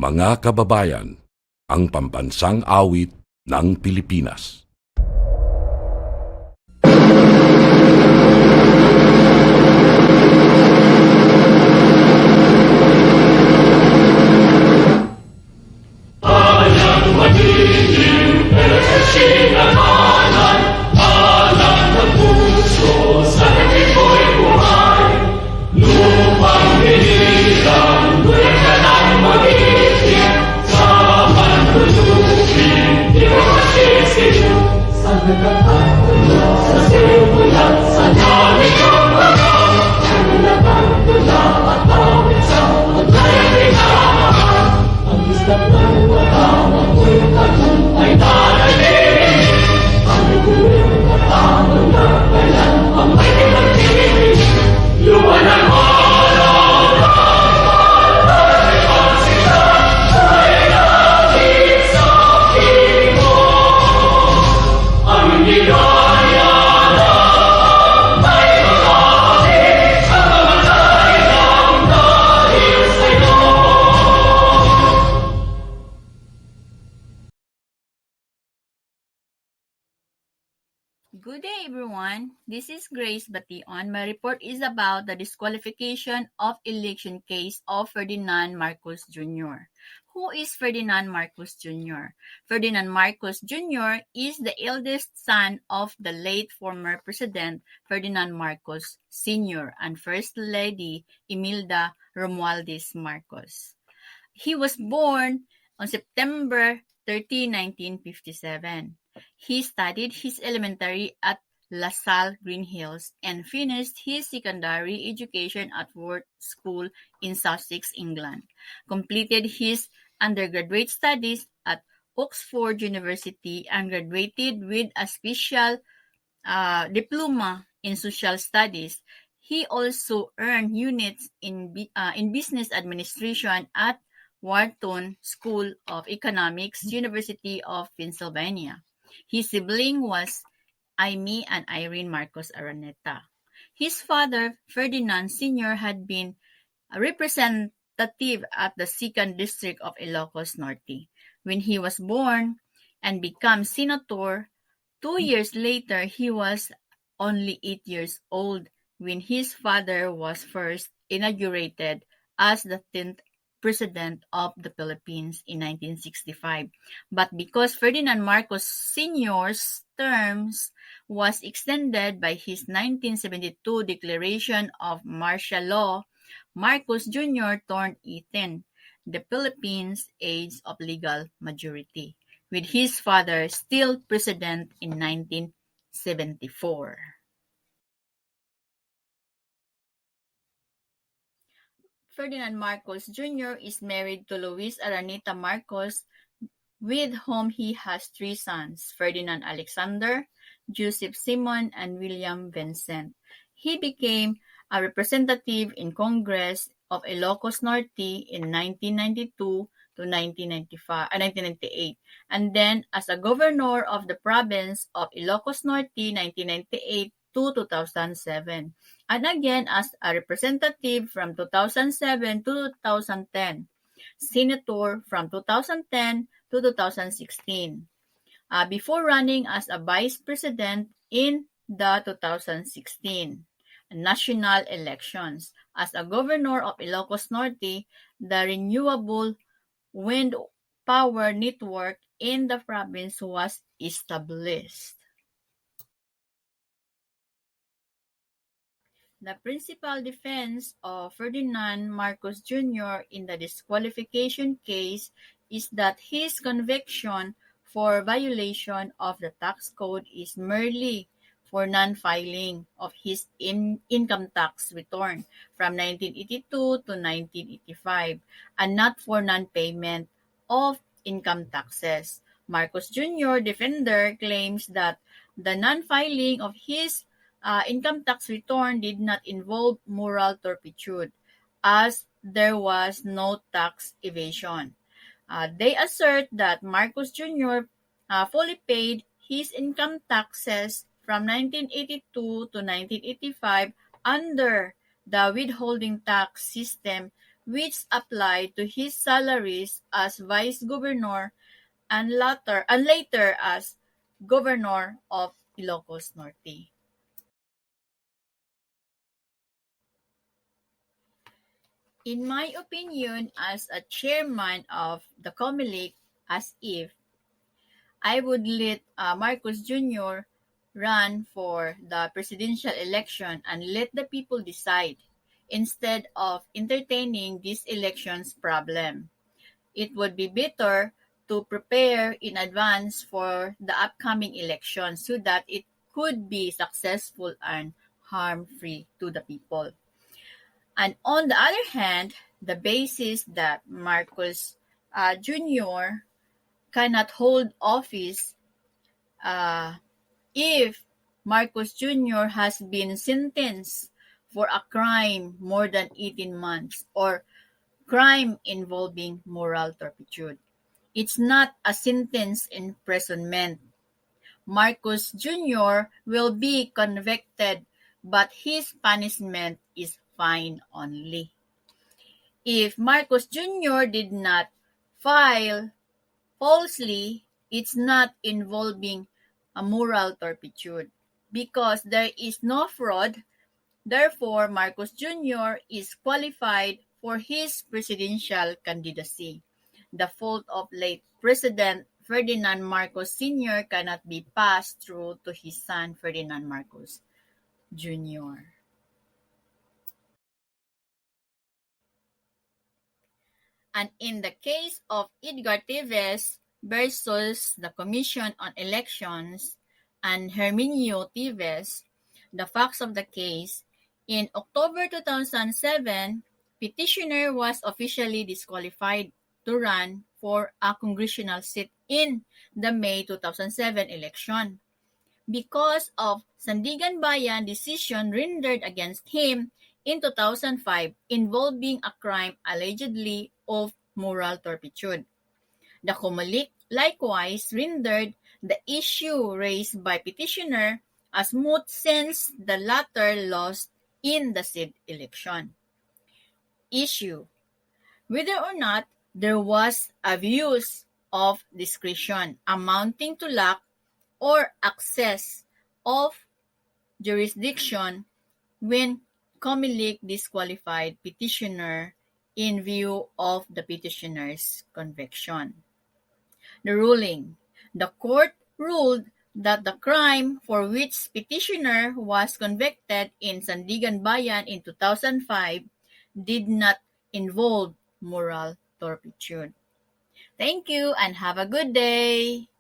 Mga kababayan, ang pambansang awit ng Pilipinas. Good day, everyone. This is Grace Bation. My report is about the disqualification of election case of Ferdinand Marcos Jr. Who is Ferdinand Marcos Jr.? Ferdinand Marcos Jr. is the eldest son of the late former President Ferdinand Marcos Sr. and First Lady Imelda Romualdez Marcos. He was born on September 30, 1957. He studied his elementary at La Salle Green Hills and finished his secondary education at Worth School in Sussex, England. Completed his undergraduate studies at Oxford University and graduated with a special diploma in social studies. He also earned units in business administration at Wharton School of Economics, University of Pennsylvania. His sibling was Amy and Irene Marcos Araneta. His father, Ferdinand Sr., had been a representative at the 2nd District of Ilocos Norte. When he was born and became senator, 2 years later, he was only 8 years old when his father was first inaugurated as the 10th President of the Philippines in 1965. But because Ferdinand Marcos Sr.'s terms was extended by his 1972 declaration of martial law, Marcos Jr. turned 18, the Philippines' age of legal majority, with his father still president in 1974. Ferdinand Marcos Jr. is married to Luis Araneta Marcos, with whom he has 3 sons, Ferdinand Alexander, Joseph Simon, and William Vincent. He became a representative in Congress of Ilocos Norte in 1992 to 1998, and then as a governor of the province of Ilocos Norte 1998 to 2007, and again as a representative from 2007 to 2010, senator from 2010 to 2016, before running as a vice president in the 2016 national elections. As a governor of Ilocos Norte, the renewable wind power network in the province was established. The principal defense of Ferdinand Marcos Jr. in the disqualification case is that his conviction for violation of the tax code is merely for non-filing of his income tax return from 1982 to 1985 and not for non-payment of income taxes. Marcos Jr. defender claims that the non-filing of his income tax return did not involve moral turpitude, as there was no tax evasion. They assert that Marcos Jr. Fully paid his income taxes from 1982 to 1985 under the withholding tax system, which applied to his salaries as vice governor and later as governor of Ilocos Norte. In my opinion, as a chairman of the COMELEC, as if I would let Marcos Jr. run for the presidential election and let the people decide instead of entertaining this election's problem. It would be better to prepare in advance for the upcoming election so that it could be successful and harm-free to the people. And on the other hand, the basis that Marcos Jr. cannot hold office if Marcos Jr. has been sentenced for a crime more than 18 months or crime involving moral turpitude. It's not a sentence imprisonment. Marcos Jr. will be convicted, but his punishment is fine only. If Marcos Jr. did not file falsely, it's not involving a moral turpitude because there is no fraud. Therefore, Marcos Jr. is qualified for his presidential candidacy. The fault of late President Ferdinand Marcos Sr. cannot be passed through to his son Ferdinand Marcos Jr. And in the case of Edgar Teves versus the Commission on Elections and Herminio Teves, the facts of the case, in October 2007, petitioner was officially disqualified to run for a congressional seat in the May 2007 election because of Sandigan Bayan decision rendered against him in 2005 involving a crime allegedly of moral turpitude. The COMELEC likewise rendered the issue raised by petitioner as moot since the latter lost in the said election. Issue: whether or not there was abuse of discretion amounting to lack or access of jurisdiction when COMELEC disqualified petitioner in view of the petitioner's conviction. The ruling: the court ruled that the crime for which petitioner was convicted in Sandigan Bayan in 2005 did not involve moral turpitude. Thank you and have a good day.